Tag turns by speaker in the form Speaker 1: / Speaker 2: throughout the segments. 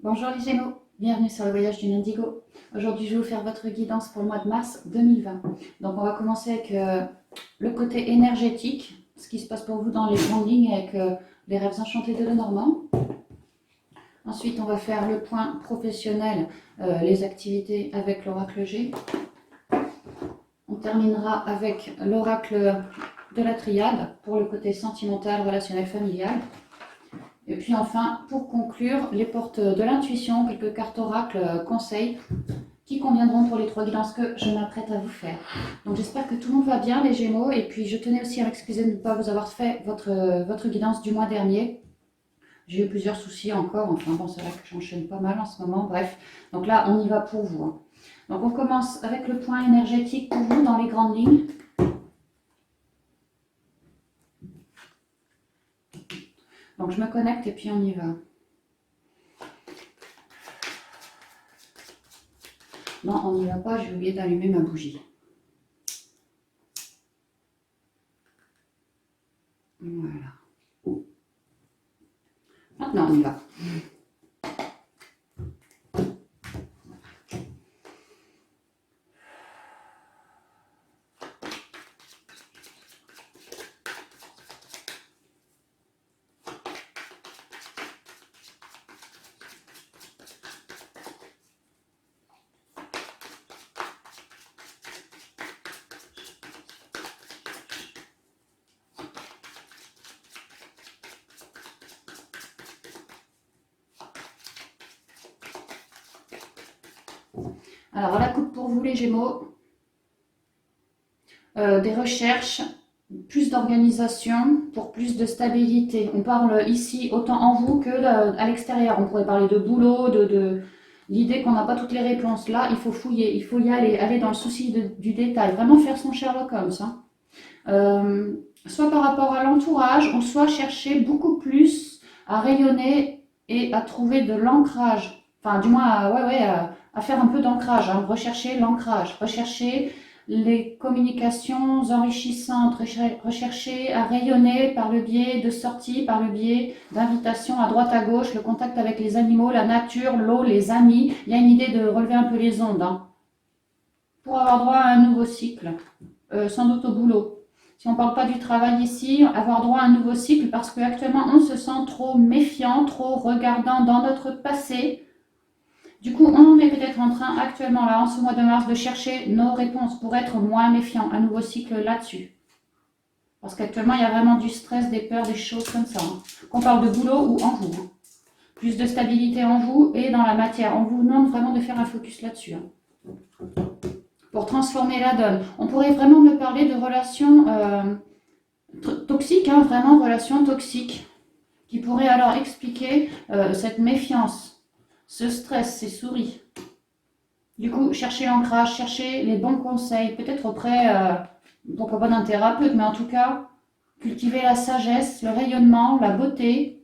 Speaker 1: Bonjour les Gémeaux, bienvenue sur le voyage du Indigo. Aujourd'hui, je vais vous faire votre guidance pour le mois de mars 2020. Donc, on va commencer avec le côté énergétique, ce qui se passe pour vous dans les grandes lignes avec les rêves enchantés de Lenormand. Ensuite, on va faire le point professionnel, les activités avec l'oracle G. On terminera avec l'oracle de la triade pour le côté sentimental, relationnel, familial. Et puis enfin, pour conclure, les portes de l'intuition, quelques cartes oracles, conseils qui conviendront pour les 3 guidances que je m'apprête à vous faire. Donc j'espère que tout le monde va bien les Gémeaux, et puis je tenais aussi à m'excuser de ne pas vous avoir fait votre guidance du mois dernier. J'ai eu plusieurs soucis encore, enfin bon, c'est vrai que j'enchaîne pas mal en ce moment, bref. Donc là, on y va pour vous, hein. Donc on commence avec le point énergétique pour vous dans les grandes lignes. Donc je me connecte et puis on y va. Non, on n'y va pas, j'ai oublié d'allumer ma bougie. Voilà. Maintenant, on y va. Alors, la coupe pour vous les Gémeaux, des recherches, plus d'organisation pour plus de stabilité. On parle ici autant en vous que à l'extérieur. On pourrait parler de boulot, de l'idée qu'on n'a pas toutes les réponses. Là, il faut fouiller, il faut y aller dans le souci du détail, vraiment faire son Sherlock Holmes, hein. Soit par rapport à l'entourage, ou soit chercher beaucoup plus à rayonner et à trouver de l'ancrage. Enfin, du moins, à faire un peu d'ancrage, hein. Rechercher l'ancrage, rechercher les communications enrichissantes, rechercher à rayonner par le biais de sorties, par le biais d'invitations à droite à gauche, le contact avec les animaux, la nature, l'eau, les amis. Il y a une idée de relever un peu les ondes, hein, pour avoir droit à un nouveau cycle, sans doute au boulot. Si on ne parle pas du travail ici, avoir droit à un nouveau cycle parce qu'actuellement on se sent trop méfiant, trop regardant dans notre passé. Du coup, on est peut-être en train actuellement, là, en ce mois de mars, de chercher nos réponses pour être moins méfiant. Un nouveau cycle là-dessus. Parce qu'actuellement, il y a vraiment du stress, des peurs, des choses comme ça, hein. Qu'on parle de boulot ou en vous, hein. Plus de stabilité en vous et dans la matière. On vous demande vraiment de faire un focus là-dessus, hein, pour transformer la donne. On pourrait vraiment me parler de relations toxiques, hein, vraiment relations toxiques, qui pourraient alors expliquer cette méfiance, ce stress, ces souris. Du coup, chercher l'ancrage, chercher les bons conseils, peut-être auprès, pourquoi pas d'un thérapeute, mais en tout cas, cultiver la sagesse, le rayonnement, la beauté,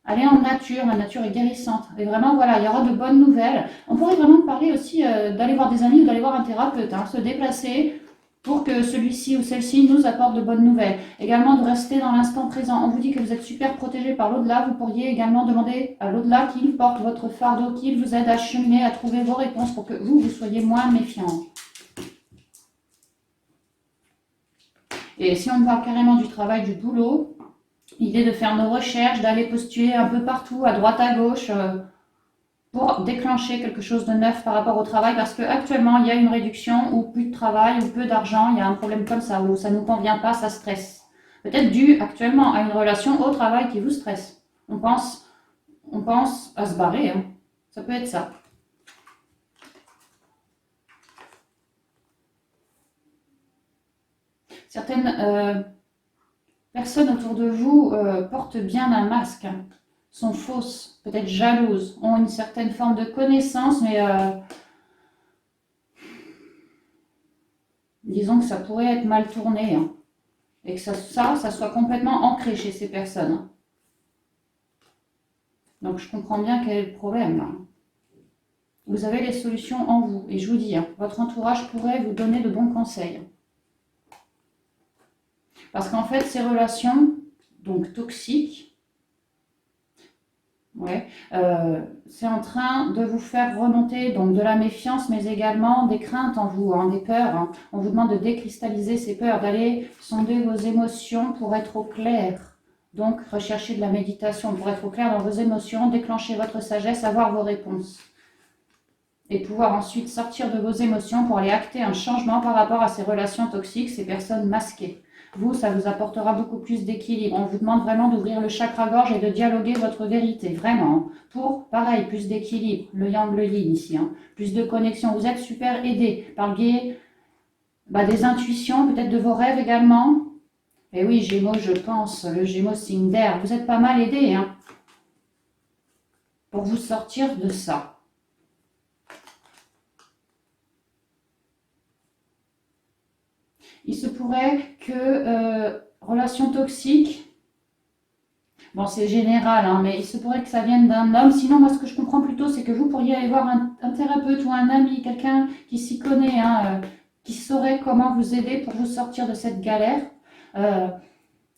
Speaker 1: aller en nature, la nature est guérissante. Et vraiment, voilà, il y aura de bonnes nouvelles. On pourrait vraiment parler aussi d'aller voir des amis ou d'aller voir un thérapeute, hein, se déplacer pour que celui-ci ou celle-ci nous apporte de bonnes nouvelles. Également de rester dans l'instant présent. On vous dit que vous êtes super protégé par l'au-delà. Vous pourriez également demander à l'au-delà qu'il porte votre fardeau, qu'il vous aide à cheminer, à trouver vos réponses pour que vous soyez moins méfiant. Et si on parle carrément du travail, du boulot, l'idée de faire nos recherches, d'aller postuler un peu partout, à droite, à gauche, pour déclencher quelque chose de neuf par rapport au travail, parce qu'actuellement, il y a une réduction ou plus de travail ou peu d'argent, il y a un problème comme ça, où ça ne nous convient pas, ça stresse. Peut-être dû actuellement à une relation au travail qui vous stresse. On pense à se barrer, hein. Ça peut être ça. Certaines personnes autour de vous portent bien un masque, hein, sont fausses, peut-être jalouses, ont une certaine forme de connaissance, mais disons que ça pourrait être mal tourné, hein, et que ça soit complètement ancré chez ces personnes, hein. Donc je comprends bien quel est le problème, là. Vous avez les solutions en vous, et je vous dis, hein, votre entourage pourrait vous donner de bons conseils. Parce qu'en fait, ces relations, donc toxiques, Ouais. C'est en train de vous faire remonter donc de la méfiance, mais également des craintes en vous, hein, des peurs. Hein. On vous demande de décristalliser ces peurs, d'aller sonder vos émotions pour être au clair. Donc, rechercher de la méditation pour être au clair dans vos émotions, déclencher votre sagesse, avoir vos réponses. Et pouvoir ensuite sortir de vos émotions pour aller acter un changement par rapport à ces relations toxiques, ces personnes masquées. Vous, ça vous apportera beaucoup plus d'équilibre. On vous demande vraiment d'ouvrir le chakra-gorge et de dialoguer votre vérité, vraiment. Pour, pareil, plus d'équilibre, le yang, le yin ici, hein. Plus de connexion. Vous êtes super aidé par le biais des intuitions, peut-être de vos rêves également. Et oui, Gémeaux, je pense, le Gémeaux signe d'air. Vous êtes pas mal aidé, hein, pour vous sortir de ça. Il se pourrait que relation toxique, bon c'est général, hein, mais il se pourrait que ça vienne d'un homme. Sinon, moi ce que je comprends plutôt, c'est que vous pourriez aller voir un thérapeute ou un ami, quelqu'un qui s'y connaît, hein, qui saurait comment vous aider pour vous sortir de cette galère.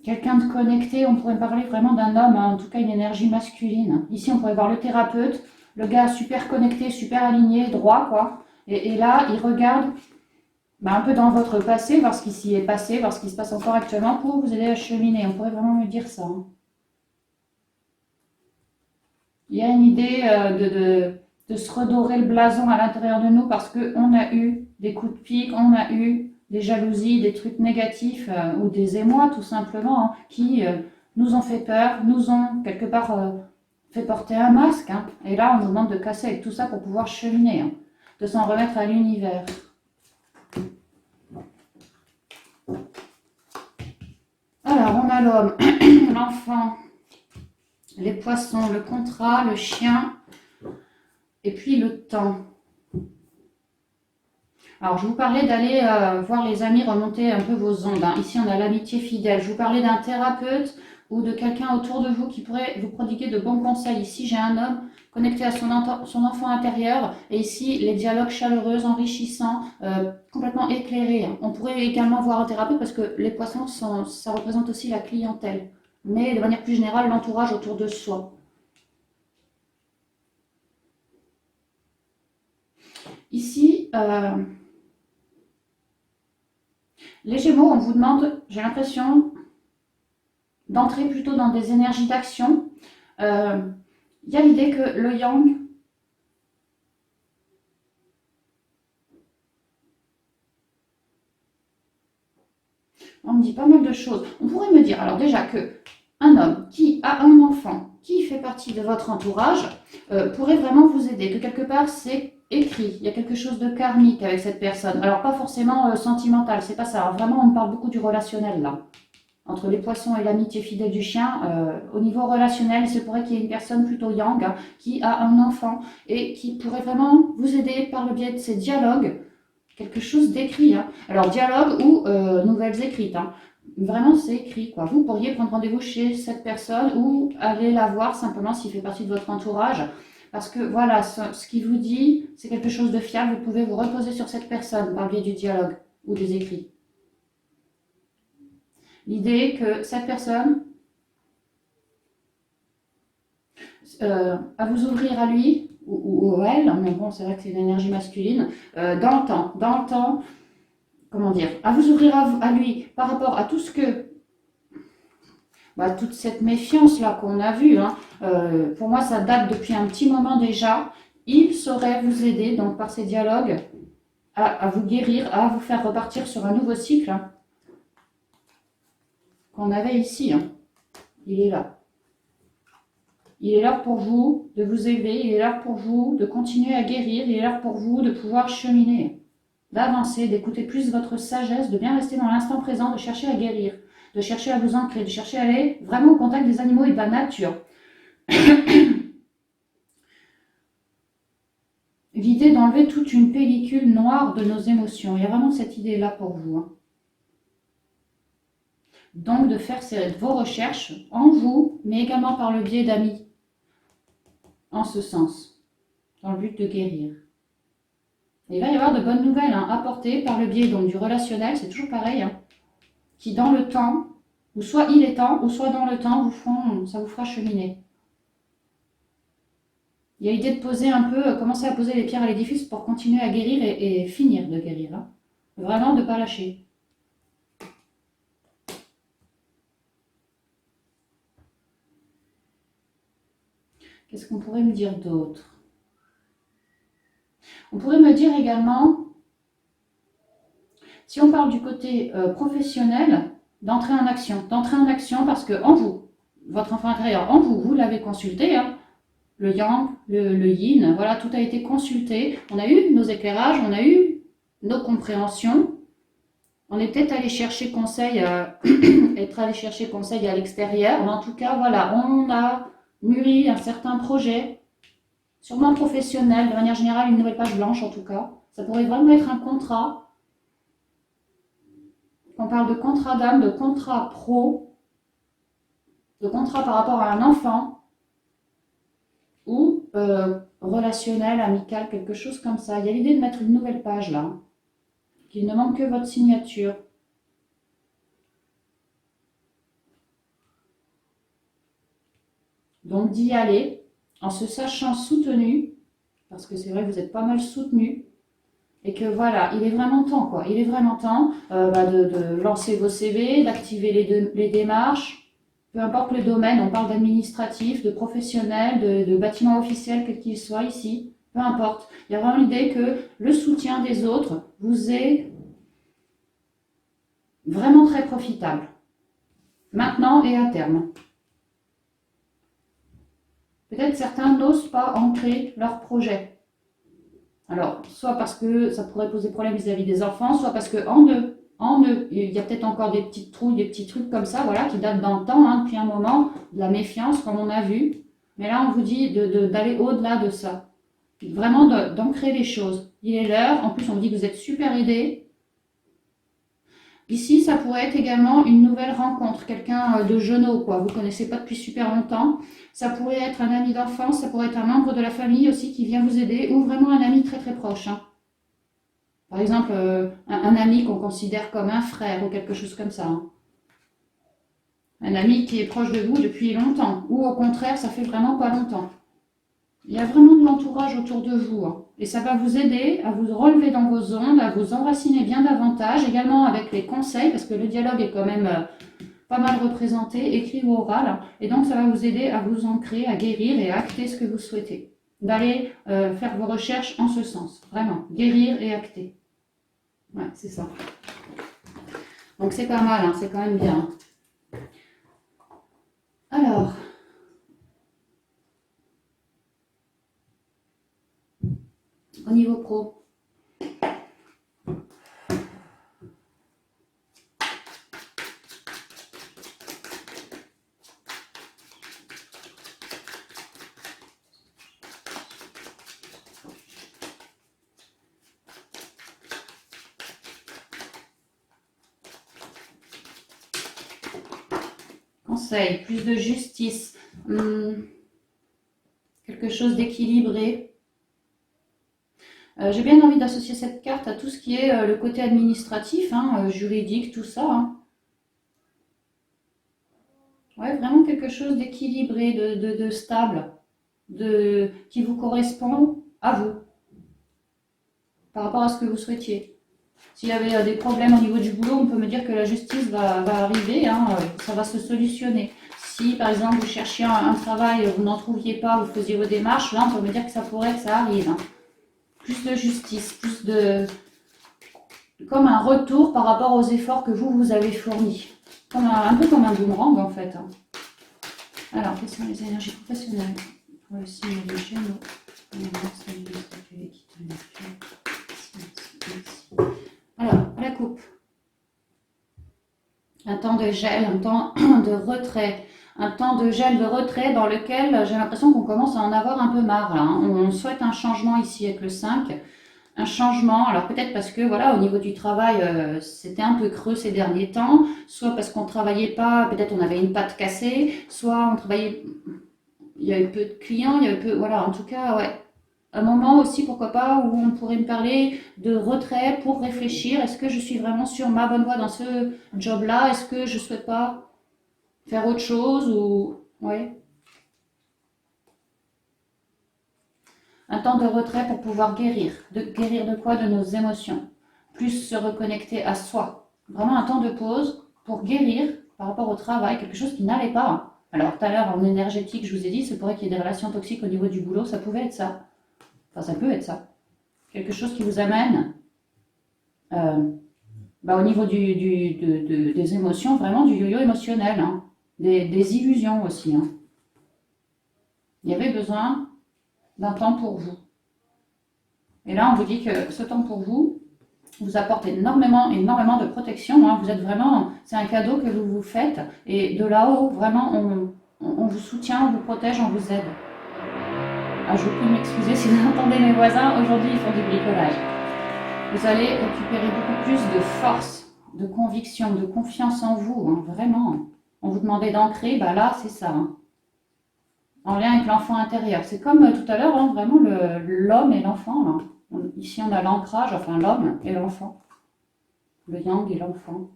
Speaker 1: Quelqu'un de connecté, on pourrait parler vraiment d'un homme, hein, en tout cas une énergie masculine. Ici, on pourrait voir le thérapeute, le gars super connecté, super aligné, droit, quoi. Et là, il regarde un peu dans votre passé, voir ce qui s'y est passé, voir ce qui se passe encore actuellement pour vous aider à cheminer. On pourrait vraiment me dire ça. Hein. Il y a une idée de se redorer le blason à l'intérieur de nous parce qu'on a eu des coups de pique, on a eu des jalousies, des trucs négatifs ou des émois tout simplement hein, qui nous ont fait peur, nous ont quelque part fait porter un masque. Hein. Et là, on nous demande de casser avec tout ça pour pouvoir cheminer, hein, de s'en remettre à l'univers. Alors, on a l'homme, l'enfant, les poissons, le contrat, le chien, et puis le temps. Alors, je vous parlais d'aller voir les amis remonter un peu vos ondes. Hein. Ici, on a l'amitié fidèle. Je vous parlais d'un thérapeute ou de quelqu'un autour de vous qui pourrait vous prodiguer de bons conseils. Ici, j'ai un homme connecté à son enfant intérieur. Et ici, les dialogues chaleureux, enrichissants, complètement éclairés. On pourrait également voir un thérapeute parce que les poissons, ça représente aussi la clientèle. Mais de manière plus générale, l'entourage autour de soi. Ici, les Gémeaux, on vous demande, j'ai l'impression, d'entrer plutôt dans des énergies d'action. Il y a l'idée que le yang, on me dit pas mal de choses. On pourrait me dire, alors déjà que un homme qui a un enfant qui fait partie de votre entourage pourrait vraiment vous aider, que quelque part c'est écrit, il y a quelque chose de karmique avec cette personne. Alors pas forcément sentimental, c'est pas ça. Alors, vraiment, on parle beaucoup du relationnel là. Entre les poissons et l'amitié fidèle du chien, au niveau relationnel, il se pourrait qu'il y ait une personne plutôt yang hein, qui a un enfant et qui pourrait vraiment vous aider par le biais de ces dialogues, quelque chose d'écrit. Hein. Alors dialogue ou nouvelles écrites. Hein. Vraiment, c'est écrit. Quoi. Vous pourriez prendre rendez-vous chez cette personne ou aller la voir simplement s'il fait partie de votre entourage. Parce que voilà, ce qu'il vous dit, c'est quelque chose de fiable. Vous pouvez vous reposer sur cette personne par le biais du dialogue ou des écrits. L'idée que cette personne à vous ouvrir à lui ou elle, mais bon, c'est vrai que c'est une énergie masculine, dans le temps, comment dire, à vous ouvrir à lui par rapport à tout ce que, toute cette méfiance là qu'on a vue, hein, pour moi ça date depuis un petit moment déjà. Il saurait vous aider donc par ces dialogues à vous guérir, à vous faire repartir sur un nouveau cycle hein, qu'on avait ici. Hein. Il est là. Il est là pour vous de vous élever, il est là pour vous de continuer à guérir, il est là pour vous de pouvoir cheminer, d'avancer, d'écouter plus votre sagesse, de bien rester dans l'instant présent, de chercher à guérir, de chercher à vous ancrer, de chercher à aller vraiment au contact des animaux et de la nature. L'idée d'enlever toute une pellicule noire de nos émotions. Il y a vraiment cette idée-là pour vous. Hein. Donc de faire vos recherches en vous, mais également par le biais d'amis. En ce sens, dans le but de guérir. Et il va y avoir de bonnes nouvelles hein, apportées par le biais donc, du relationnel, c'est toujours pareil, hein, qui dans le temps, ou soit il est temps, ou soit dans le temps, ça vous fera cheminer. Il y a l'idée de poser un peu, commencer à poser les pierres à l'édifice pour continuer à guérir et finir de guérir. Hein. Vraiment de ne pas lâcher. Qu'est-ce qu'on pourrait me dire d'autre? On pourrait me dire également, si on parle du côté professionnel, d'entrer en action. D'entrer en action parce que en vous, votre enfant intérieur, en vous, vous l'avez consulté, hein, le yang, le yin, voilà, tout a été consulté. On a eu nos éclairages, on a eu nos compréhensions. On est peut-être allé chercher conseil, être allé chercher conseil à l'extérieur, mais en tout cas, voilà, on a mûri un certain projet, sûrement professionnel, de manière générale, une nouvelle page blanche en tout cas. Ça pourrait vraiment être un contrat. On parle de contrat d'âme, de contrat pro, de contrat par rapport à un enfant, ou relationnel, amical, quelque chose comme ça. Il y a l'idée de mettre une nouvelle page là, qu'il ne manque que votre signature. Donc d'y aller en se sachant soutenu, parce que c'est vrai que vous êtes pas mal soutenu, et que voilà, il est vraiment temps quoi. Il est vraiment temps de lancer vos CV, d'activer les démarches, peu importe le domaine, on parle d'administratif, de professionnel, de bâtiment officiel, quel qu'il soit ici, peu importe. Il y a vraiment l'idée que le soutien des autres vous est vraiment très profitable, maintenant et à terme. Peut-être certains n'osent pas ancrer leur projet. Alors, soit parce que ça pourrait poser problème vis-à-vis des enfants, soit parce qu'en eux, il y a peut-être encore des petites trouilles, des petits trucs comme ça, voilà, qui datent dans le temps, hein, depuis un moment, de la méfiance, comme on a vu. Mais là, on vous dit d'aller au-delà de ça. Vraiment d'ancrer les choses. Il est l'heure. En plus, on vous dit que vous êtes super aidés. Ici, ça pourrait être également une nouvelle rencontre, quelqu'un de jeunot, quoi. Vous ne connaissez pas depuis super longtemps. Ça pourrait être un ami d'enfance, ça pourrait être un membre de la famille aussi qui vient vous aider, ou vraiment un ami très très proche. Hein. Par exemple, un ami qu'on considère comme un frère ou quelque chose comme ça. Hein. Un ami qui est proche de vous depuis longtemps, ou au contraire, ça fait vraiment pas longtemps. Il y a vraiment de l'entourage autour de vous. Hein. Et ça va vous aider à vous relever dans vos ondes, à vous enraciner bien davantage, également avec les conseils, parce que le dialogue est quand même pas mal représenté, écrit ou oral. Et donc, ça va vous aider à vous ancrer, à guérir et à acter ce que vous souhaitez. D'aller faire vos recherches en ce sens. Vraiment, guérir et acter. Ouais, c'est ça. Donc, c'est pas mal, hein, c'est quand même bien. Alors... au niveau pro. Conseil, plus de justice, quelque chose d'équilibré. J'ai bien envie d'associer cette carte à tout ce qui est le côté administratif, hein, juridique, tout ça. Hein. Ouais, vraiment quelque chose d'équilibré, de stable, qui vous correspond à vous, par rapport à ce que vous souhaitiez. S'il y avait des problèmes au niveau du boulot, on peut me dire que la justice va arriver, hein, ça va se solutionner. Si par exemple vous cherchiez un travail, vous n'en trouviez pas, vous faisiez vos démarches, là on peut me dire que ça pourrait que ça arrive. Hein. Plus de justice, plus de... comme un retour par rapport aux efforts que vous avez fournis. Un peu comme un boomerang en fait. Hein. Alors, quelles sont les énergies professionnelles pour le signe des Gémeaux? Alors, la coupe. Un temps de gel, un temps de retrait. Un temps de gel, de retrait dans lequel j'ai l'impression qu'on commence à en avoir un peu marre. Là, hein. On souhaite un changement ici avec le 5. Un changement, alors peut-être parce que voilà, au niveau du travail, c'était un peu creux ces derniers temps, soit parce qu'on ne travaillait pas, peut-être on avait une patte cassée, soit on travaillait, il y avait peu de clients, il y avait peu, voilà, en tout cas, ouais. Un moment aussi, pourquoi pas, où on pourrait me parler de retrait pour réfléchir, est-ce que je suis vraiment sur ma bonne voie dans ce job-là, est-ce que je ne souhaite pas faire autre chose, ou, ouais. Un temps de retrait pour pouvoir guérir. Guérir de quoi? De nos émotions. Plus se reconnecter à soi. Vraiment un temps de pause pour guérir par rapport au travail, quelque chose qui n'allait pas. Alors tout à l'heure en énergétique, je vous ai dit, c'est pourrait qu'il y ait des relations toxiques au niveau du boulot, ça pouvait être ça. Enfin, ça peut être ça. Quelque chose qui vous amène au niveau des émotions, vraiment du yo-yo émotionnel, hein. Des illusions aussi. Hein. Il y avait besoin d'un temps pour vous. Et là, on vous dit que ce temps pour vous apporte énormément, énormément de protection. Hein. Vous êtes vraiment, c'est un cadeau que vous vous faites. Et de là-haut, vraiment, on vous soutient, on vous protège, on vous aide. Ah, je vous prie de m'excuser si vous entendez mes voisins. Aujourd'hui, ils font du bricolage. Vous allez récupérer beaucoup plus de force, de conviction, de confiance en vous. Hein, vraiment. On vous demandait d'ancrer, bah là, c'est ça. Hein. En lien avec l'enfant intérieur. C'est comme tout à l'heure, hein, vraiment l'homme et l'enfant. Ici, on a l'ancrage, enfin l'homme et l'enfant. Le yang et l'enfant.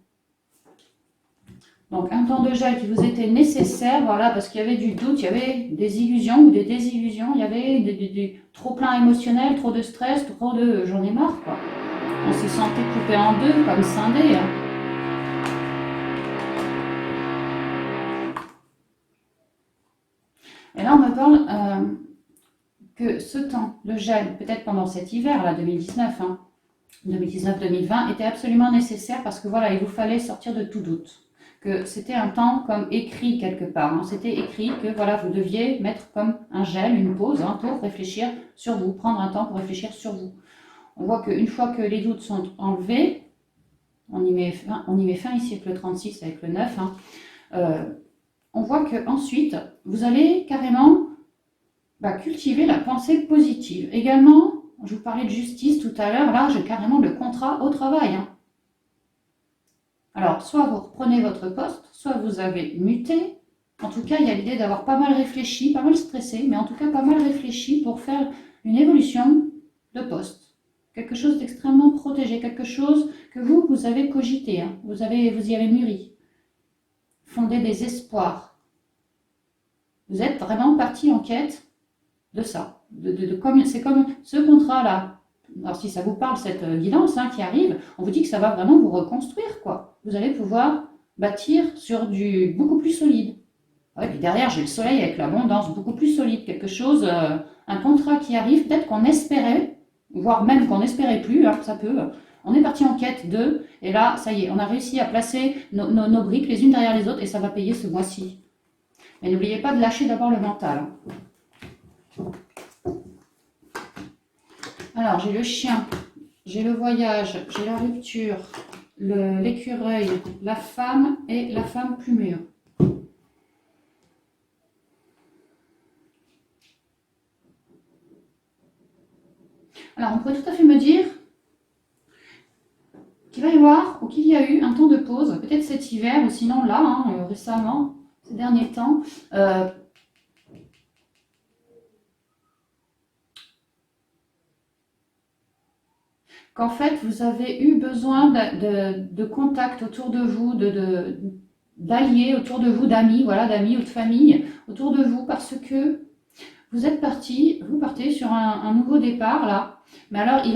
Speaker 1: Donc, un temps de gel qui vous était nécessaire, voilà, parce qu'il y avait du doute, il y avait des illusions ou des désillusions, il y avait des trop plein émotionnel, trop de stress, trop de... J'en ai marre, quoi. On se sentait coupé en deux, comme scindé. Hein. Et là, on me parle que ce temps, le gel, peut-être pendant cet hiver, là, 2019, hein, 2019-2020, était absolument nécessaire parce que voilà, il vous fallait sortir de tout doute. Que c'était un temps comme écrit quelque part. Hein. C'était écrit que voilà, vous deviez mettre comme un gel, une pause hein, pour réfléchir sur vous, prendre un temps pour réfléchir sur vous. On voit qu'une fois que les doutes sont enlevés, on y met fin ici avec le 36, avec le 9, hein, on voit qu'ensuite, vous allez carrément cultiver la pensée positive. Également, je vous parlais de justice tout à l'heure, là j'ai carrément le contrat au travail. Hein. Alors, soit vous reprenez votre poste, soit vous avez muté. En tout cas, il y a l'idée d'avoir pas mal réfléchi, pas mal stressé, mais en tout cas pas mal réfléchi pour faire une évolution de poste. Quelque chose d'extrêmement protégé, quelque chose que vous avez cogité, hein. Vous y avez mûri. Fondé des espoirs. Vous êtes vraiment parti en quête de ça. C'est comme ce contrat-là. Alors si ça vous parle, cette guidance hein, qui arrive, on vous dit que ça va vraiment vous reconstruire, quoi. Vous allez pouvoir bâtir sur du beaucoup plus solide. Ouais, puis derrière, j'ai le soleil avec l'abondance, beaucoup plus solide. Quelque chose, un contrat qui arrive, peut-être qu'on espérait, voire même qu'on n'espérait plus, hein, ça peut. On est parti en quête de, et là, ça y est, on a réussi à placer nos briques les unes derrière les autres et ça va payer ce mois-ci. Mais n'oubliez pas de lâcher d'abord le mental. Alors, j'ai le chien, j'ai le voyage, j'ai la rupture, l'écureuil, la femme et la femme plus mûre. Alors, on pourrait tout à fait me dire qu'il va y avoir, ou qu'il y a eu un temps de pause, peut-être cet hiver, ou sinon là, hein, récemment, ces derniers temps, qu'en fait, vous avez eu besoin de contact autour de vous, d'alliés autour de vous, d'amis, voilà, d'amis ou de famille autour de vous, parce que vous êtes parti, vous partez sur un nouveau départ, là, mais alors il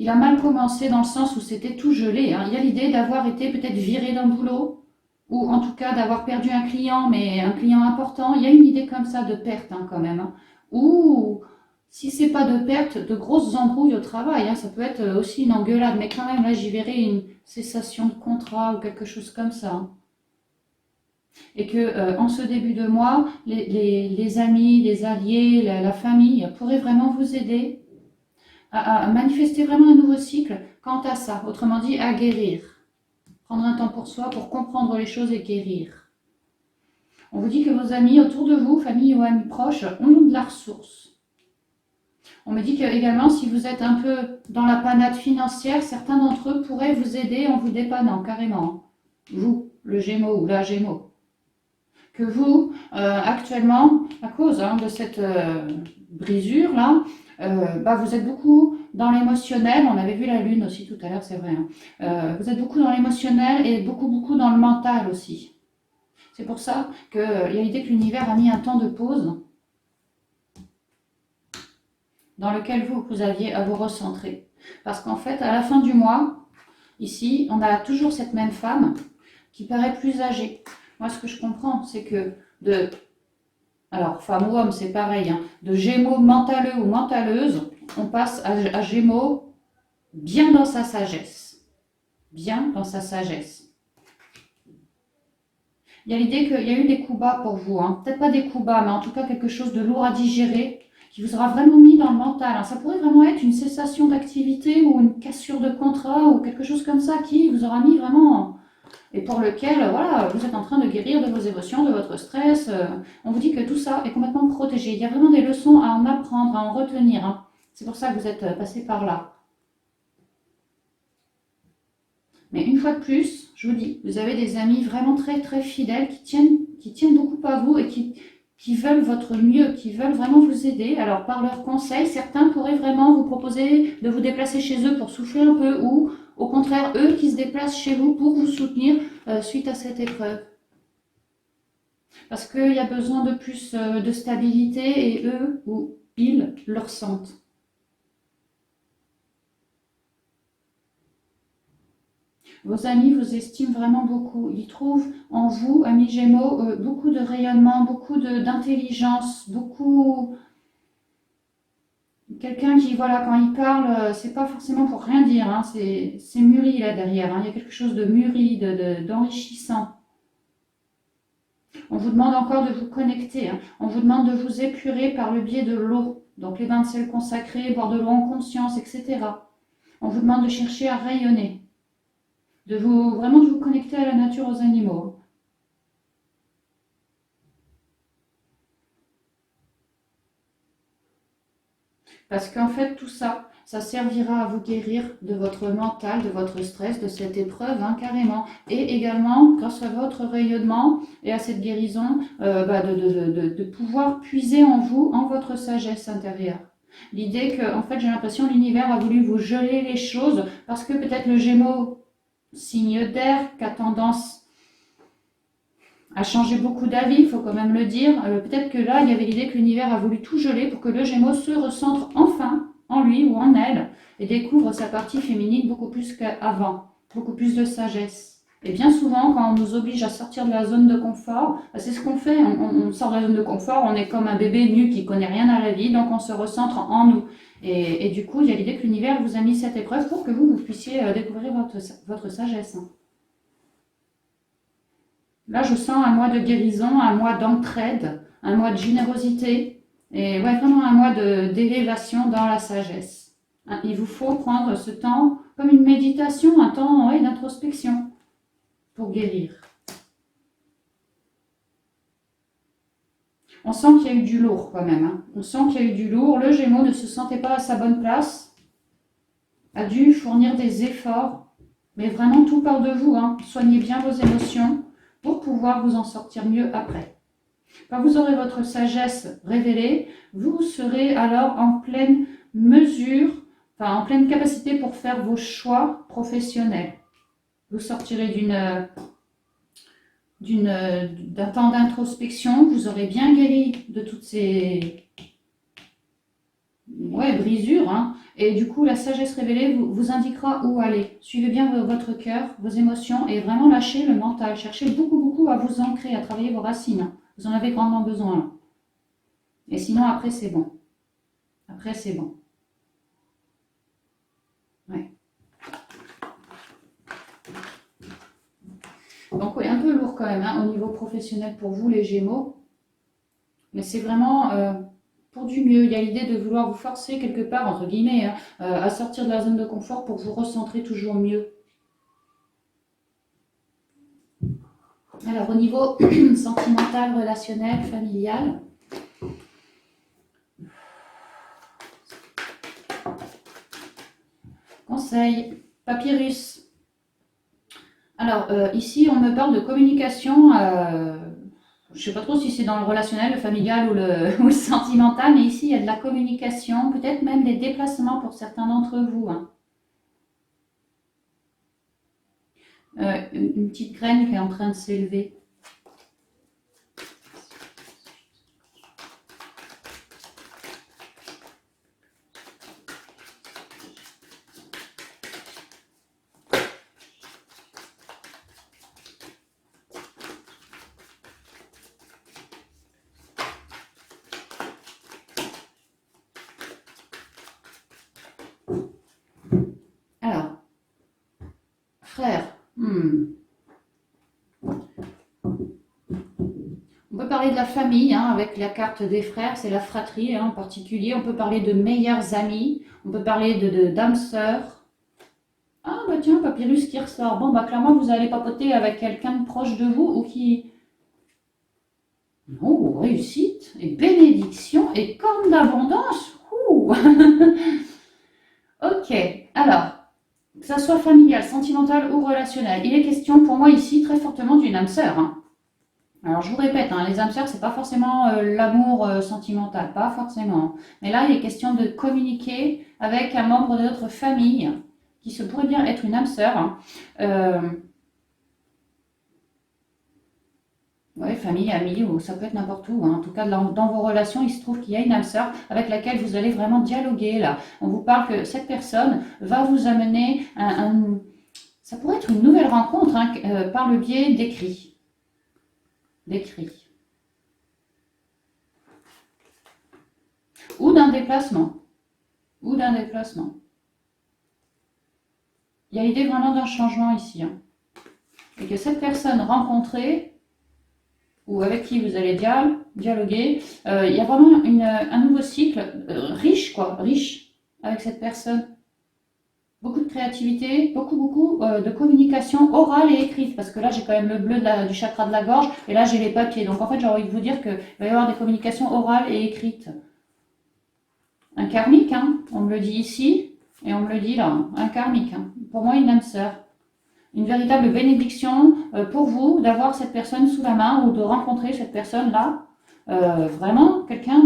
Speaker 1: a mal commencé dans le sens où c'était tout gelé. Hein. Il y a l'idée d'avoir été peut-être viré d'un boulot, ou en tout cas d'avoir perdu un client, mais un client important. Il y a une idée comme ça de perte hein, quand même. Hein. Ou si c'est pas de perte, de grosses embrouilles au travail. Hein. Ça peut être aussi une engueulade, mais quand même là j'y verrais une cessation de contrat ou quelque chose comme ça. Hein. Et que en ce début de mois, les amis, les alliés, la famille pourraient vraiment vous aider à manifester vraiment un nouveau cycle quant à ça, autrement dit à guérir. Prendre un temps pour soi, pour comprendre les choses et guérir. On vous dit que vos amis autour de vous, famille ou amis proches, ont de la ressource. On me dit que également, si vous êtes un peu dans la panade financière, certains d'entre eux pourraient vous aider en vous dépannant carrément. Vous, le Gémeaux ou la Gémeaux. Que vous, actuellement, à cause de cette brisure-là, vous êtes beaucoup dans l'émotionnel. On avait vu la lune aussi tout à l'heure, c'est vrai. Hein. Vous êtes beaucoup dans l'émotionnel et beaucoup dans le mental aussi. C'est pour ça qu'il y a l'idée que l'univers a mis un temps de pause dans lequel vous aviez à vous recentrer. Parce qu'en fait, à la fin du mois, ici, on a toujours cette même femme qui paraît plus âgée. Moi, ce que je comprends, c'est que alors, femme ou homme, c'est pareil, hein, de Gémeaux mentaleux ou mentaleuse, on passe à Gémeaux bien dans sa sagesse. Bien dans sa sagesse. Il y a l'idée qu'il y a eu des coups bas pour vous, hein. Peut-être pas des coups bas, mais en tout cas quelque chose de lourd à digérer, qui vous aura vraiment mis dans le mental, hein. Ça pourrait vraiment être une cessation d'activité ou une cassure de contrat ou quelque chose comme ça qui vous aura mis vraiment... Et pour lequel, voilà, vous êtes en train de guérir de vos émotions, de votre stress. On vous dit que tout ça est complètement protégé. Il y a vraiment des leçons à en apprendre, à en retenir, hein. C'est pour ça que vous êtes passé par là. Mais une fois de plus, je vous dis, vous avez des amis vraiment très très fidèles qui tiennent beaucoup à vous et qui veulent votre mieux, qui veulent vraiment vous aider. Alors par leurs conseils, certains pourraient vraiment vous proposer de vous déplacer chez eux pour souffler un peu ou au contraire eux qui se déplacent chez vous pour vous soutenir suite à cette épreuve. Parce qu'il y a besoin de plus de stabilité et eux ou ils le ressentent. Vos amis vous estiment vraiment beaucoup. Ils trouvent en vous, amis Gémeaux, beaucoup de rayonnement, beaucoup d'intelligence, beaucoup... Quelqu'un qui, voilà, quand il parle, c'est pas forcément pour rien dire, hein, c'est mûri là derrière, hein, il y a quelque chose de mûri, d'enrichissant. On vous demande encore de vous connecter, hein, on vous demande de vous épurer par le biais de l'eau, donc les bains de sel consacrés, boire de l'eau en conscience, etc. On vous demande de chercher à rayonner, vraiment de vous connecter à la nature, aux animaux. Parce qu'en fait, tout ça, ça servira à vous guérir de votre mental, de votre stress, de cette épreuve, hein, carrément. Et également, grâce à votre rayonnement et à cette guérison, de pouvoir puiser en vous, en votre sagesse intérieure. L'idée que, en fait, j'ai l'impression que l'univers a voulu vous geler les choses parce que peut-être le Gémeaux, signe d'air, qui a tendance a changé beaucoup d'avis, il faut quand même le dire. Peut-être que là, il y avait l'idée que l'univers a voulu tout geler pour que le Gémeaux se recentre enfin en lui ou en elle et découvre sa partie féminine beaucoup plus qu'avant, beaucoup plus de sagesse. Et bien souvent, quand on nous oblige à sortir de la zone de confort, c'est ce qu'on fait. On sort de la zone de confort, on est comme un bébé nu qui connaît rien à la vie, donc on se recentre en nous. Et du coup, il y a l'idée que l'univers vous a mis cette épreuve pour que vous puissiez découvrir votre sagesse. Là, je sens un mois de guérison, un mois d'entraide, un mois de générosité et ouais, vraiment un mois d'élévation dans la sagesse. Hein, il vous faut prendre ce temps comme une méditation, un temps ouais, d'introspection pour guérir. On sent qu'il y a eu du lourd quand même. Hein. On sent qu'il y a eu du lourd. Le Gémeaux ne se sentait pas à sa bonne place, a dû fournir des efforts, mais vraiment tout part de vous. Hein. Soignez bien vos émotions pour pouvoir vous en sortir mieux après. Quand vous aurez votre sagesse révélée, vous serez alors en pleine mesure, enfin en pleine capacité pour faire vos choix professionnels. Vous sortirez d'un temps d'introspection, vous aurez bien guéri de toutes ces brisures, hein, et du coup la sagesse révélée vous indiquera où aller. Suivez bien votre cœur, vos émotions et vraiment lâchez le mental. Cherchez beaucoup à vous ancrer, à travailler vos racines. Vous en avez grandement besoin. Et sinon après c'est bon. Après c'est bon. Ouais. Donc oui, un peu lourd quand même hein, au niveau professionnel pour vous les Gémeaux. Mais c'est vraiment pour du mieux. Il y a l'idée de vouloir vous forcer quelque part, entre guillemets, hein, à sortir de la zone de confort pour vous recentrer toujours mieux. Alors au niveau sentimental, relationnel, familial. Conseil, papyrus. Alors ici on me parle de communication, je ne sais pas trop si c'est dans le relationnel, le familial ou le sentimental, mais ici il y a de la communication, peut-être même des déplacements pour certains d'entre vous. Hein. Une petite graine qui est en train de s'élever. Alors, frère. On peut parler de la famille, hein, avec la carte des frères, c'est la fratrie hein, en particulier. On peut parler de meilleurs amis, on peut parler d'âmes sœurs. Ah bah tiens, Papyrus qui ressort. Bon bah clairement vous allez papoter avec quelqu'un de proche de vous ou qui... Oh, réussite et bénédiction et corne d'abondance. Ok, alors, que ça soit familial, sentimental ou relationnel, il est question pour moi ici très fortement d'une âme sœur. Hein. Alors je vous répète, hein, les âmes sœurs, c'est pas forcément l'amour sentimental, pas forcément. Mais là, il est question de communiquer avec un membre de notre famille, qui se pourrait bien être une âme sœur. Hein. Oui, famille, amis, ou ça peut être n'importe où. Hein. En tout cas, dans vos relations, il se trouve qu'il y a une âme sœur avec laquelle vous allez vraiment dialoguer. Là, on vous parle que cette personne va vous amener ça pourrait être une nouvelle rencontre hein, par le biais d'écrits. Ou d'un déplacement. Il y a l'idée vraiment d'un changement ici. Hein. Et que cette personne rencontrée ou avec qui vous allez dialoguer, il y a vraiment un nouveau cycle riche avec cette personne. Beaucoup de créativité, beaucoup de communication orale et écrite, parce que là j'ai quand même le bleu du chakra de la gorge, et là j'ai les papiers. Donc en fait j'ai envie de vous dire qu'il va y avoir des communications orales et écrites. Un karmique, hein, on me le dit ici, et on me le dit là, un karmique. Hein. Pour moi une âme sœur. Une véritable bénédiction pour vous d'avoir cette personne sous la main ou de rencontrer cette personne-là. Vraiment quelqu'un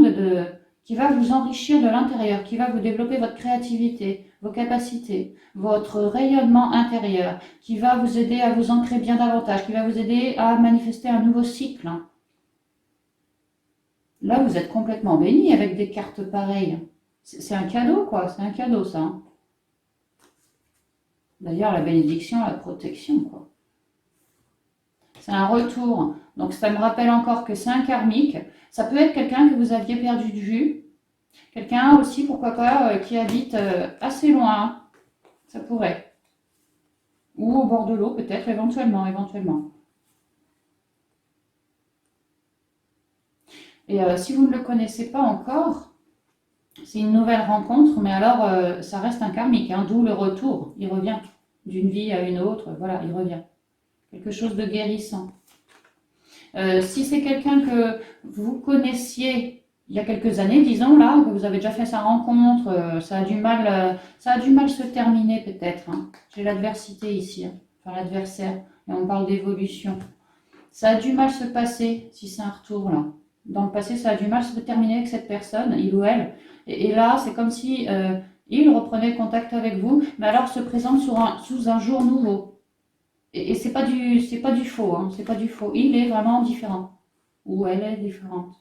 Speaker 1: qui va vous enrichir de l'intérieur, qui va vous développer votre créativité, vos capacités, votre rayonnement intérieur, qui va vous aider à vous ancrer bien davantage, qui va vous aider à manifester un nouveau cycle. Là, vous êtes complètement béni avec des cartes pareilles. C'est un cadeau, quoi. C'est un cadeau, ça. Hein. D'ailleurs, la bénédiction, la protection, quoi. C'est un retour. Donc, ça me rappelle encore que c'est un karmique. Ça peut être quelqu'un que vous aviez perdu de vue. Quelqu'un aussi, pourquoi pas, qui habite assez loin. Ça pourrait. Ou au bord de l'eau, peut-être, éventuellement. Et si vous ne le connaissez pas encore, c'est une nouvelle rencontre, mais alors, ça reste un karmique, hein, d'où le retour. Il revient d'une vie à une autre, voilà, il revient. Quelque chose de guérissant. Si c'est quelqu'un que vous connaissiez il y a quelques années, disons là, que vous avez déjà fait sa rencontre, ça a du mal se terminer peut-être. Hein. J'ai l'adversité ici, hein. Enfin l'adversaire, et on parle d'évolution. Ça a du mal se passer si c'est un retour là. Dans le passé, ça a du mal se terminer avec cette personne, il ou elle. Et là, c'est comme si il reprenait contact avec vous, mais alors se présente sous un jour nouveau. Et c'est pas du faux, hein, c'est pas du faux. Il est vraiment différent. Ou elle est différente.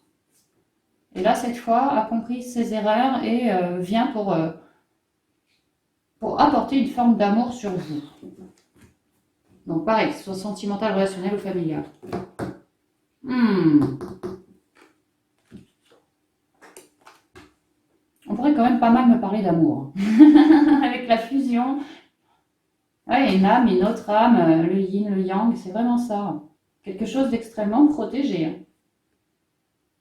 Speaker 1: Et là, cette fois, a compris ses erreurs et vient pour apporter une forme d'amour sur vous. Donc pareil, que ce soit sentimental, relationnel ou familial. On pourrait quand même pas mal me parler d'amour. Avec la fusion. Ouais, une âme, une autre âme, le yin, le yang, c'est vraiment ça. Quelque chose d'extrêmement protégé. Hein.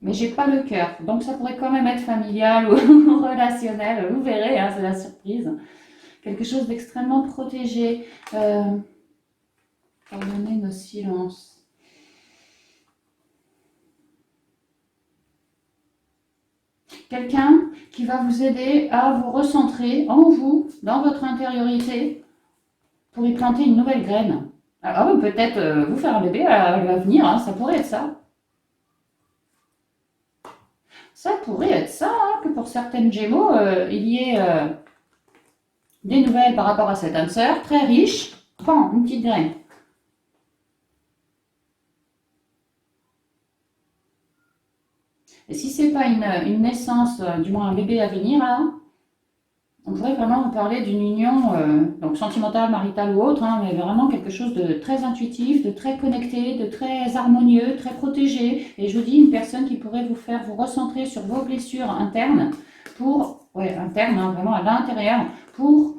Speaker 1: Mais j'ai pas le cœur, donc ça pourrait quand même être familial ou relationnel. Vous verrez, hein, c'est la surprise. Quelque chose d'extrêmement protégé. Pardonnez nos silences. Quelqu'un qui va vous aider à vous recentrer en vous, dans votre intériorité, pour y planter une nouvelle graine. Alors peut-être vous faire un bébé à l'avenir, hein, ça pourrait être ça. Ça pourrait être ça, hein, que pour certaines Gémeaux, il y ait des nouvelles par rapport à cette âme sœur, très riche. Prends une petite graine. Et si c'est pas une naissance, du moins un bébé à venir, là, on pourrait vraiment parler d'une union, donc sentimentale, maritale ou autre, hein, mais vraiment quelque chose de très intuitif, de très connecté, de très harmonieux, très protégé. Et je vous dis, une personne qui pourrait vous faire vous recentrer sur vos blessures internes pour ouais, interne, hein, vraiment à l'intérieur, pour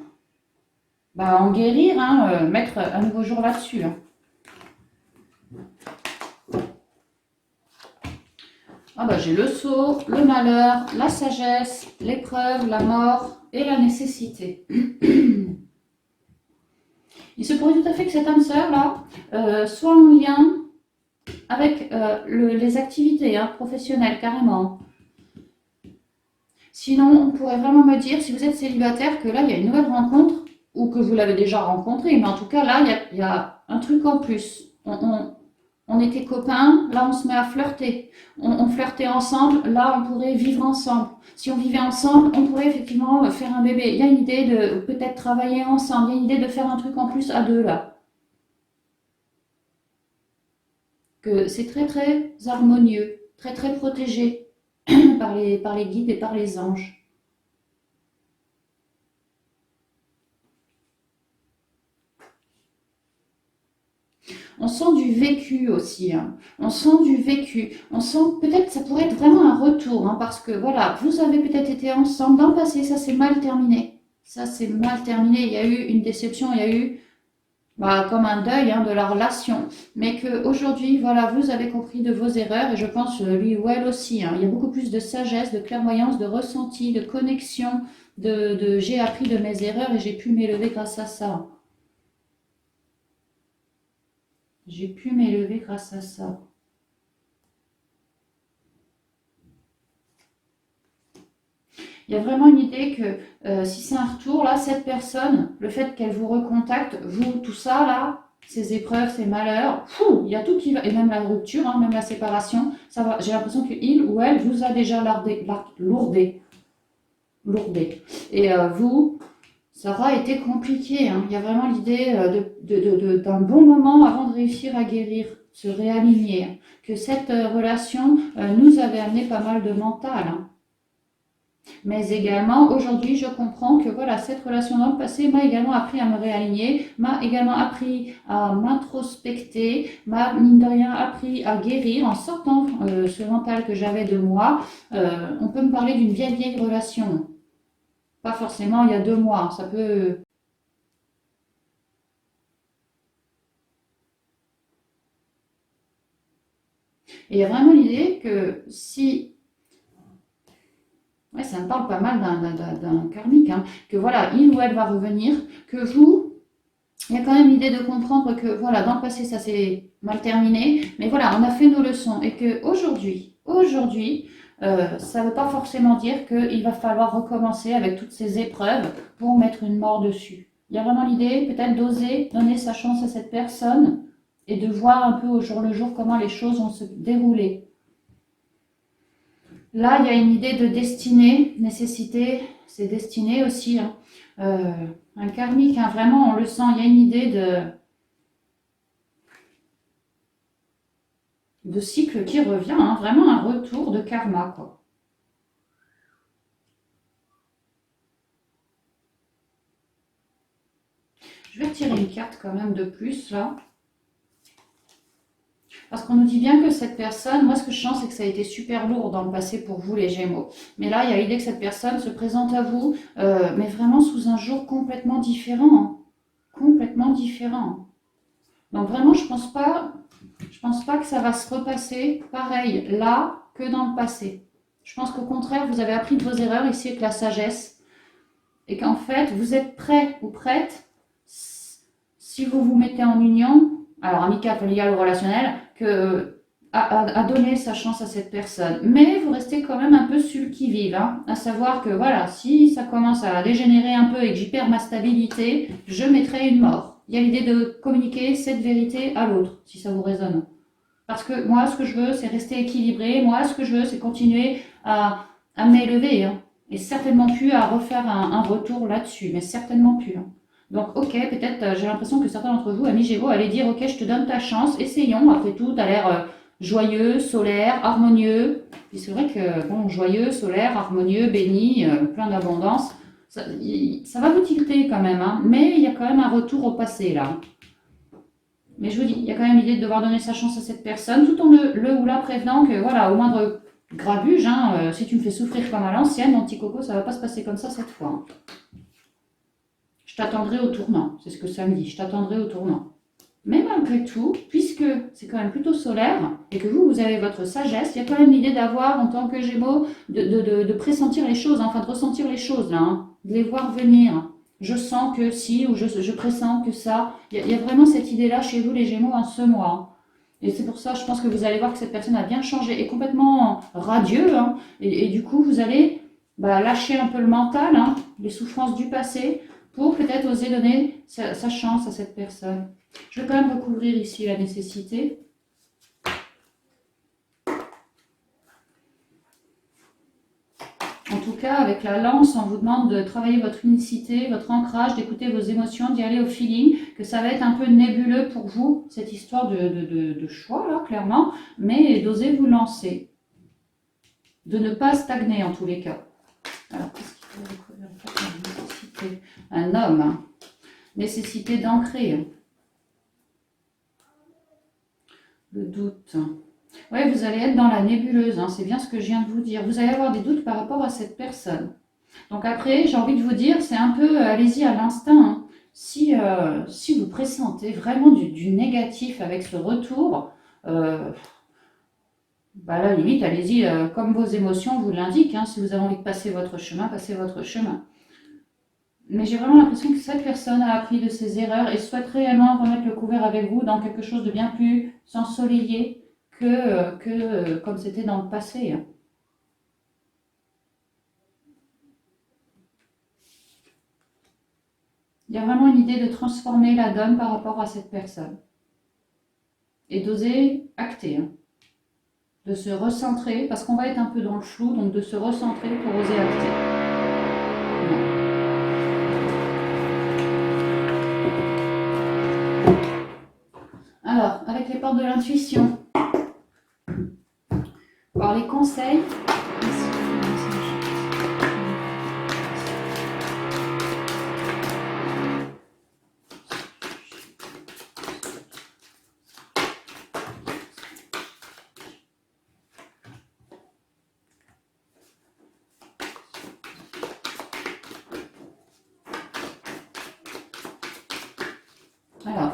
Speaker 1: en guérir, hein, mettre un nouveau jour là-dessus. Hein. Ah bah j'ai le sceau, le malheur, la sagesse, l'épreuve, la mort et la nécessité. Il se pourrait tout à fait que cette âme sœur là soit en lien avec les activités professionnelles carrément. Sinon, on pourrait vraiment me dire, si vous êtes célibataire, que là, il y a une nouvelle rencontre, ou que vous l'avez déjà rencontré, mais en tout cas, là, il y a un truc en plus. On était copains, là, on se met à flirter. On flirtait ensemble, là, on pourrait vivre ensemble. Si on vivait ensemble, on pourrait effectivement faire un bébé. Il y a une idée de peut-être travailler ensemble, il y a une idée de faire un truc en plus à deux, là. Que c'est très, très harmonieux, très, très protégé par les guides et par les anges. On sent du vécu aussi, hein. On sent du vécu. On sent peut-être ça pourrait être vraiment un retour, hein, parce que voilà, vous avez peut-être été ensemble dans le passé, ça s'est mal terminé. Ça s'est mal terminé. Il y a eu une déception, il y a eu comme un deuil de la relation, mais qu'aujourd'hui, voilà, vous avez compris de vos erreurs, et je pense lui ou elle aussi. Hein. Il y a beaucoup plus de sagesse, de clairvoyance, de ressenti, de connexion, de j'ai appris de mes erreurs et j'ai pu m'élever grâce à ça. J'ai pu m'élever grâce à ça. Il y a vraiment une idée que si c'est un retour, là, cette personne, le fait qu'elle vous recontacte, vous, tout ça, là, ces épreuves, ces malheurs, il y a tout qui va, et même la rupture, hein, même la séparation, ça va. J'ai l'impression qu'il ou elle vous a déjà lourdé. Et vous, ça aura été compliqué. Hein. Il y a vraiment l'idée d'un bon moment avant de réussir à guérir, se réaligner. Que cette relation nous avait amené pas mal de mental. Hein. Mais également, aujourd'hui, je comprends que voilà, cette relation dans le passé m'a également appris à me réaligner, m'a également appris à m'introspecter, m'a, mine de rien, appris à guérir en sortant ce mental que j'avais de moi. On peut me parler d'une vieille relation. Pas forcément il y a 2 mois, ça peut... Et il y a vraiment l'idée que si... Ouais, ça me parle pas mal d'un karmique, hein, que voilà, il ou elle va revenir, que vous, il y a quand même l'idée de comprendre que voilà, dans le passé, ça s'est mal terminé, mais voilà, on a fait nos leçons et que aujourd'hui, ça ne veut pas forcément dire qu'il va falloir recommencer avec toutes ces épreuves pour mettre une mort dessus. Il y a vraiment l'idée peut-être d'oser donner sa chance à cette personne et de voir un peu au jour le jour comment les choses vont se dérouler. Là, il y a une idée de destinée, nécessité, c'est destiné aussi. Hein. Un karmique, hein, vraiment, on le sent, il y a une idée de cycle qui revient, hein, vraiment un retour de karma, quoi. Je vais retirer une carte quand même de plus, là. Parce qu'on nous dit bien que cette personne, moi ce que je sens c'est que ça a été super lourd dans le passé pour vous les Gémeaux. Mais là, il y a l'idée que cette personne se présente à vous, mais vraiment sous un jour complètement différent. Hein. Complètement différent. Donc vraiment, je pense pas que ça va se repasser pareil là que dans le passé. Je pense qu'au contraire, vous avez appris de vos erreurs ici avec la sagesse. Et qu'en fait, vous êtes prêt ou prête, si vous vous mettez en union, alors amical, familial ou relationnel, à donner sa chance à cette personne. Mais vous restez quand même un peu sur le qui-vive, hein, à savoir que voilà, si ça commence à dégénérer un peu et que j'y perds ma stabilité, je mettrai une mort. Il y a l'idée de communiquer cette vérité à l'autre, si ça vous résonne. Parce que moi, ce que je veux, c'est rester équilibré. Moi, ce que je veux, c'est continuer à m'élever. Hein, et certainement plus à refaire un retour là-dessus, mais certainement plus. Hein. Donc, ok, peut-être, j'ai l'impression que certains d'entre vous, amis Gémeaux, allaient dire, ok, je te donne ta chance, essayons. Après tout, tu as l'air joyeux, solaire, harmonieux. Et c'est vrai que, bon, joyeux, solaire, harmonieux, béni, plein d'abondance, ça va vous tilter quand même. Hein, mais il y a quand même un retour au passé, là. Mais je vous dis, il y a quand même l'idée de devoir donner sa chance à cette personne, tout en le ou la prévenant que, voilà, au moindre Grabuge, hein, si tu me fais souffrir comme à l'ancienne, mon petit coco, ça va pas se passer comme ça cette fois. Hein. Je t'attendrai au tournant, c'est ce que ça me dit, je t'attendrai au tournant. Mais malgré tout, puisque c'est quand même plutôt solaire, et que vous avez votre sagesse, il y a quand même l'idée d'avoir, en tant que Gémeaux, de pressentir les choses, enfin de ressentir les choses, là, hein, de les voir venir. Je sens que si, ou je pressens que ça. Il y a vraiment cette idée-là chez vous, les Gémeaux, en ce mois. Et c'est pour ça, je pense que vous allez voir que cette personne a bien changé, est complètement radieux, hein, et du coup, vous allez lâcher un peu le mental, hein, les souffrances du passé, pour peut-être oser donner sa chance à cette personne. Je vais quand même recouvrir ici la nécessité. En tout cas, avec la lance, on vous demande de travailler votre unicité, votre ancrage, d'écouter vos émotions, d'y aller au feeling, que ça va être un peu nébuleux pour vous, cette histoire de choix, là, clairement, mais d'oser vous lancer. De ne pas stagner, en tous les cas. Alors, qu'est-ce qu'il faut recouvrir en fait, la nécessité? Un homme, hein. Nécessité d'ancrer. Le doute. Oui, vous allez être dans la nébuleuse, hein, c'est bien ce que je viens de vous dire. Vous allez avoir des doutes par rapport à cette personne. Donc après, j'ai envie de vous dire, c'est un peu, allez-y à l'instinct. Hein. Si vous pressentez vraiment du négatif avec ce retour, la limite, allez-y, comme vos émotions vous l'indiquent. Hein, si vous avez envie de passer votre chemin, passez votre chemin. Mais j'ai vraiment l'impression que cette personne a appris de ses erreurs et souhaite réellement remettre le couvert avec vous dans quelque chose de bien plus ensoleillé que comme c'était dans le passé. Hein. Il y a vraiment une idée de transformer la donne par rapport à cette personne. Et d'oser acter. Hein. De se recentrer, parce qu'on va être un peu dans le flou, donc de se recentrer pour oser acter. Non. Alors, avec les portes de l'intuition, par les conseils, alors,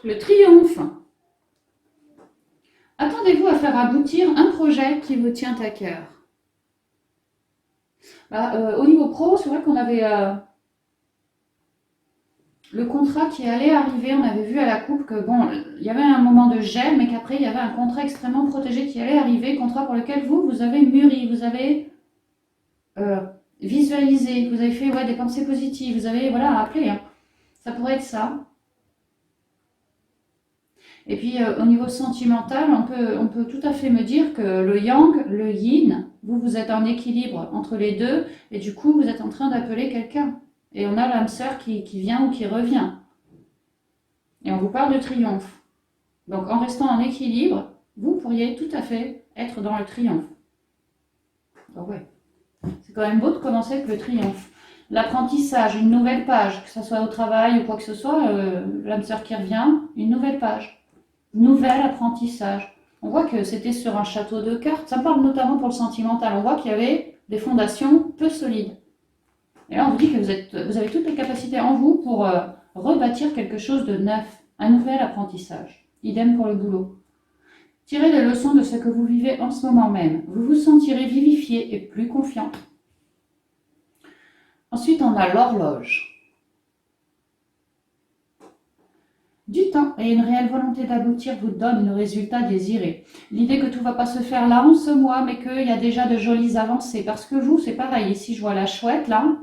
Speaker 1: le triomphe. Attendez-vous à faire aboutir un projet qui vous tient à cœur. Au niveau pro, c'est vrai qu'on avait le contrat qui allait arriver. On avait vu à la coupe que bon, il y avait un moment de gel, mais qu'après il y avait un contrat extrêmement protégé qui allait arriver, contrat pour lequel vous avez mûri, vous avez visualisé, vous avez fait des pensées positives, vous avez appelé. Hein. Ça pourrait être ça. Et puis au niveau sentimental, on peut tout à fait me dire que le yang, le yin, vous êtes en équilibre entre les deux et du coup vous êtes en train d'appeler quelqu'un. Et on a l'âme sœur qui vient ou qui revient. Et on vous parle de triomphe. Donc en restant en équilibre, vous pourriez tout à fait être dans le triomphe. Donc ouais, c'est quand même beau de commencer avec le triomphe. L'apprentissage, une nouvelle page, que ce soit au travail ou quoi que ce soit, l'âme sœur qui revient, une nouvelle page. Nouvel apprentissage. On voit que c'était sur un château de cartes. Ça me parle notamment pour le sentimental. On voit qu'il y avait des fondations peu solides. Et là, on vous dit que vous avez toutes les capacités en vous pour rebâtir quelque chose de neuf. Un nouvel apprentissage. Idem pour le boulot. Tirez les leçons de ce que vous vivez en ce moment même. Vous vous sentirez vivifié et plus confiant. Ensuite, on a l'horloge. Du temps et une réelle volonté d'aboutir vous donne le résultat désiré. L'idée que tout ne va pas se faire là en ce mois, mais qu'il y a déjà de jolies avancées. Parce que vous, c'est pareil, ici je vois la chouette là,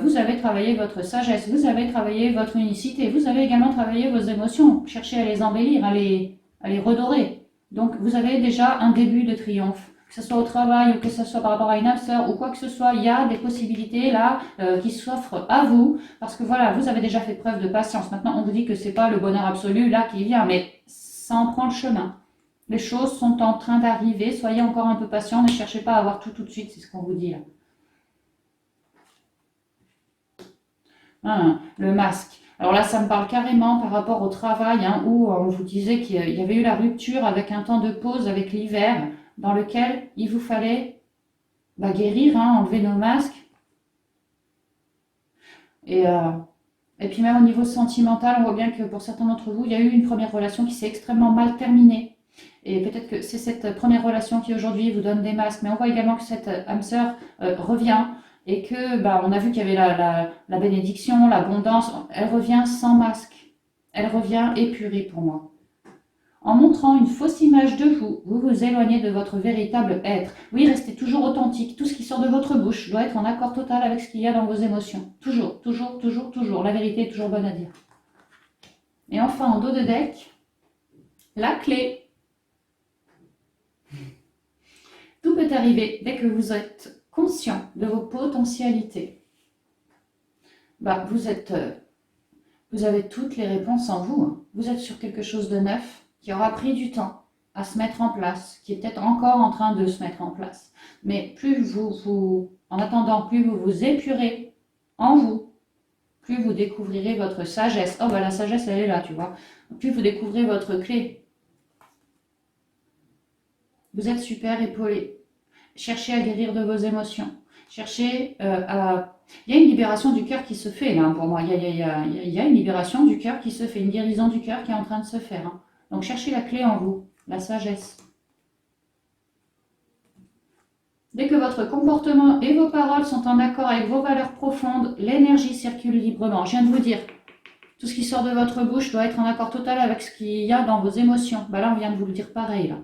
Speaker 1: vous avez travaillé votre sagesse, vous avez travaillé votre unicité, vous avez également travaillé vos émotions, cherché à les embellir, à les redorer. Donc vous avez déjà un début de triomphe. Que ce soit au travail ou que ce soit par rapport à une âme sœur ou quoi que ce soit, il y a des possibilités là qui s'offrent à vous parce que voilà, vous avez déjà fait preuve de patience. Maintenant, on vous dit que c'est pas le bonheur absolu là qui vient, mais ça en prend le chemin. Les choses sont en train d'arriver, soyez encore un peu patient, ne cherchez pas à avoir tout de suite, c'est ce qu'on vous dit là. Le masque. Alors là, ça me parle carrément par rapport au travail, hein, où on vous disait qu'il y avait eu la rupture avec un temps de pause avec l'hiver, dans lequel il vous fallait guérir, hein, enlever nos masques. Et, euh, et puis même au niveau sentimental, on voit bien que pour certains d'entre vous, il y a eu une première relation qui s'est extrêmement mal terminée. Et peut-être que c'est cette première relation qui aujourd'hui vous donne des masques. Mais on voit également que cette âme sœur revient et que on a vu qu'il y avait la bénédiction, l'abondance. Elle revient sans masque. Elle revient épurée pour moi. En montrant une fausse image de vous, vous vous éloignez de votre véritable être. Oui, restez toujours authentique. Tout ce qui sort de votre bouche doit être en accord total avec ce qu'il y a dans vos émotions. Toujours, toujours, toujours, toujours. La vérité est toujours bonne à dire. Et enfin, en dos de deck, la clé. Tout peut arriver dès que vous êtes conscient de vos potentialités. Vous avez toutes les réponses en vous, hein. Vous êtes sur quelque chose de neuf qui aura pris du temps à se mettre en place, qui est peut-être encore en train de se mettre en place. Mais plus en attendant, plus vous vous épurez en vous, plus vous découvrirez votre sagesse. Oh la sagesse, elle est là, tu vois. Plus vous découvrez votre clé. Vous êtes super épaulé. Cherchez à guérir de vos émotions. Cherchez à... Il y a une libération du cœur qui se fait là pour moi. Il y a une libération du cœur qui se fait, une guérison du cœur qui est en train de se faire, hein. Donc cherchez la clé en vous, la sagesse. Dès que votre comportement et vos paroles sont en accord avec vos valeurs profondes, l'énergie circule librement. Je viens de vous dire, tout ce qui sort de votre bouche doit être en accord total avec ce qu'il y a dans vos émotions. Là, on vient de vous le dire pareil, là.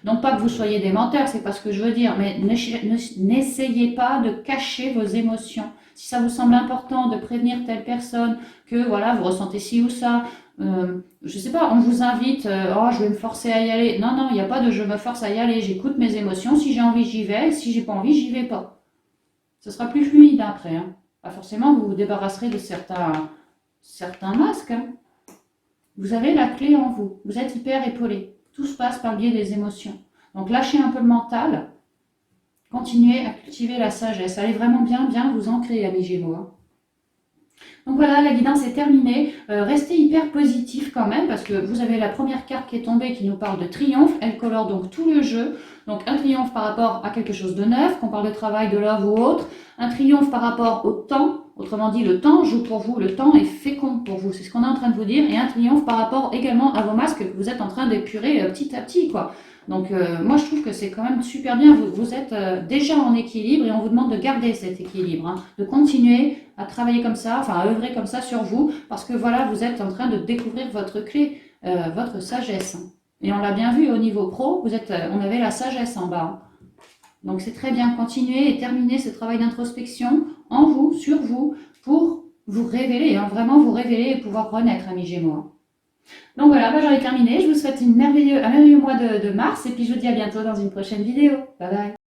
Speaker 1: Donc pas que vous soyez des menteurs, c'est pas ce que je veux dire, mais n'essayez pas de cacher vos émotions. Si ça vous semble important de prévenir telle personne que voilà, vous ressentez ci ou ça, je sais pas, on vous invite, oh je vais me forcer à y aller. Non, il n'y a pas de je me force à y aller, j'écoute mes émotions, si j'ai envie j'y vais, si j'ai pas envie j'y vais pas. Ce sera plus fluide après, hein. Pas forcément vous vous débarrasserez de certains masques, hein. Vous avez la clé en vous, vous êtes hyper épaulé. Tout se passe par le biais des émotions. Donc lâchez un peu le mental, continuez à cultiver la sagesse. Allez vraiment bien vous ancrer, amis Gémeaux, hein. Donc voilà, la guidance est terminée. Restez hyper positif quand même, parce que vous avez la première carte qui est tombée qui nous parle de triomphe. Elle colore donc tout le jeu. Donc un triomphe par rapport à quelque chose de neuf, qu'on parle de travail, de love ou autre. Un triomphe par rapport au temps. Autrement dit, le temps joue pour vous, le temps est fécond pour vous. C'est ce qu'on est en train de vous dire. Et un triomphe par rapport également à vos masques que vous êtes en train d'épurer petit à petit, quoi. Donc moi je trouve que c'est quand même super bien, vous êtes déjà en équilibre et on vous demande de garder cet équilibre, hein, de continuer à travailler comme ça, enfin à œuvrer comme ça sur vous, parce que voilà, vous êtes en train de découvrir votre clé, votre sagesse. Et on l'a bien vu au niveau pro, on avait la sagesse en bas. Donc c'est très bien, continuez et terminez ce travail d'introspection en vous, sur vous, pour vous révéler, hein, vraiment vous révéler et pouvoir renaître, amis Gémeaux. Donc voilà, j'en ai terminé. Je vous souhaite un merveilleux mois de mars et puis je vous dis à bientôt dans une prochaine vidéo. Bye bye.